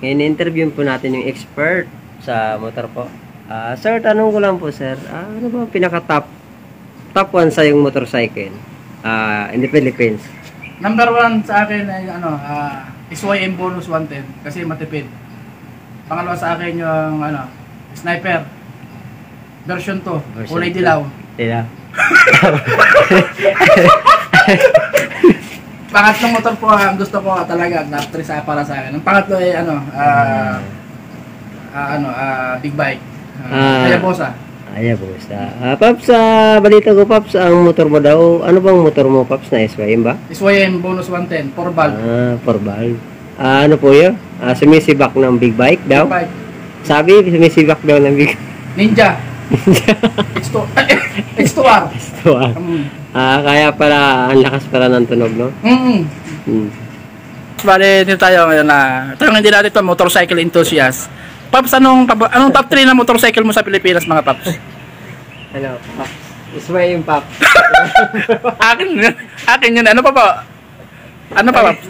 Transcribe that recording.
In-interview po natin yung expert sa motor po. Sir, tanong ko lang po, sir. Ano ba pinaka-top 1 sa yung motorcycle in the Philippines? Number 1 sa akin ay SYM Bonus 110 kasi matipid. Pangalawa sa akin yung Sniper version 2, kulay dilaw. Dilaw. Pangatlong motor po ang gusto ko talaga na para sa akin. Ang pangatlo ay big bike. Hayabusa. Hayabusa. Paps, balita ko, Paps, ang motor mo daw, ano bang motor mo, Paps, na SYM ba? SYM Bonus 110, 4 valve. 4 valve. Ano po yun? Sumisibak ng big bike daw? Big bike. Sabi, sumisibak daw ng big... Ninja. X2R. X2R. Kaya pala, ang lakas pala ng tunog, no? Bale, dito tayo ngayon na tanongin din natin ito, motorcycle enthusiast. Paps, anong top 3 na motorcycle mo sa Pilipinas, mga Paps? Ano, Paps? SYM, Paps. Akin yun. Ano pa, Paps?